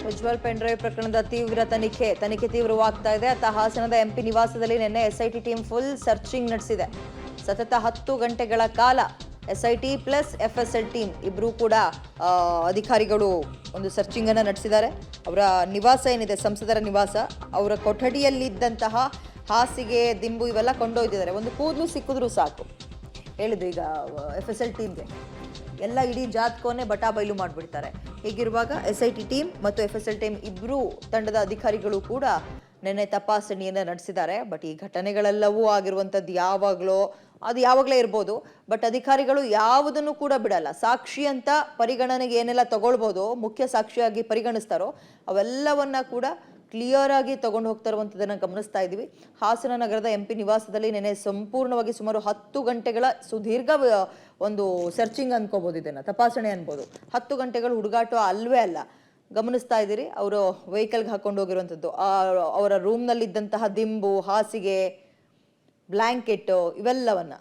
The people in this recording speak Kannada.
ಪ್ರಜ್ವಲ್ ಪೆನ್ಡ್ರೈವ್ ಪ್ರಕರಣದ ತನಿಖೆ ತೀವ್ರವಾಗ್ತಾ ಇದೆ. ಹಾಸನದ ಎಂಪಿ ನಿವಾಸದಲ್ಲಿ ನಿನ್ನೆ ಎಸ್ಐಟಿ ಟೀಮ್ ಫುಲ್ ಸರ್ಚಿಂಗ್ ನಡೆಸಿದೆ. ಸತತ 10 ಗಂಟೆಗಳ ಕಾಲ ಎಸ್ಐಟಿ ಪ್ಲಸ್ ಎಫ್ಎಸ್ಎಲ್ ಟೀಮ್ ಇಬ್ಬರೂ ಕೂಡ ಅಧಿಕಾರಿಗಳು ಒಂದು ಸರ್ಚಿಂಗ್ ಅನ್ನು ನಡೆಸಿದ್ದಾರೆ. ಅವರ ನಿವಾಸ ಏನಿದೆ, ಸಂಸದರ ನಿವಾಸ, ಅವರ ಕೊಠಡಿಯಲ್ಲಿದ್ದಂತಹ ಹಾಸಿಗೆ, ದಿಂಬು ಇವೆಲ್ಲ ಕೊಂಡೊಯ್ದಿದ್ದಾರೆ. ಒಂದು ಕೂದಲು ಸಿಕ್ಕಿದ್ರೂ ಸಾಕು ಹೇಳಿದ್ರು ಈಗ ಎಫ್ಎಸ್ಎಲ್ ಟೀಮ್ಗೆ. ಎಲ್ಲ ಇಡೀ ಜಾತಕವನ್ನೇ ಬೈಲು ಮಾಡಿಬಿಡ್ತಾರೆ. ಹೀಗಿರುವಾಗ ಎಸ್ಐಟಿ ಟೀಮ್ ಮತ್ತು ಎಫ್ಎಸ್ಎಲ್ ಟೀಮ್ ಇಬ್ಬರೂ ತಂಡದ ಅಧಿಕಾರಿಗಳು ಕೂಡ ನಿನ್ನೆ ತಪಾಸಣೆಯನ್ನು ನಡೆಸಿದ್ದಾರೆ. ಬಟ್ ಈ ಘಟನೆಗಳೆಲ್ಲವೂ ಆಗಿರುವಂಥದ್ದು ಯಾವಾಗಲೇ ಇರ್ಬೋದು. ಬಟ್ ಅಧಿಕಾರಿಗಳು ಯಾವುದನ್ನು ಕೂಡ ಬಿಡಲ್ಲ. ಸಾಕ್ಷಿ ಅಂತ ಪರಿಗಣನೆಗೆ ಏನೆಲ್ಲ ತಗೊಳ್ಬೋದು, ಮುಖ್ಯ ಸಾಕ್ಷಿಯಾಗಿ ಪರಿಗಣಿಸ್ತಾರೋ ಅವೆಲ್ಲವನ್ನ ಕೂಡ ಕ್ಲಿಯರ್ ಆಗಿ ತಗೊಂಡು ಹೋಗ್ತಾ ಇರುವಂಥದ್ದನ್ನು ಗಮನಿಸ್ತಾ ಇದ್ದೀವಿ. ಹಾಸನ ನಗರದ ಎಂಪಿ ನಿವಾಸದಲ್ಲಿ ನಿನ್ನೆ ಸಂಪೂರ್ಣವಾಗಿ ಸುಮಾರು 10 ಗಂಟೆಗಳ ಸುದೀರ್ಘ ಒಂದು ಸರ್ಚಿಂಗ್ ಅನ್ಕೋಬಹುದು, ಇದನ್ನ ತಪಾಸಣೆ ಅನ್ಬೋದು. 10 ಗಂಟೆಗಳು ಹುಡುಗಾಟ ಅಲ್ವೇ ಅಲ್ಲ. ಗಮನಿಸ್ತಾ ಇದ್ದೀರಿ, ಅವರು ವೆಹಿಕಲ್ಗೆ ಹಾಕೊಂಡು ಹೋಗಿರುವಂಥದ್ದು, ಅವರ ರೂಮ್ನಲ್ಲಿದ್ದಂತಹ ದಿಂಬು, ಹಾಸಿಗೆ, ಬ್ಲ್ಯಾಂಕೆಟ್ ಇವೆಲ್ಲವನ್ನ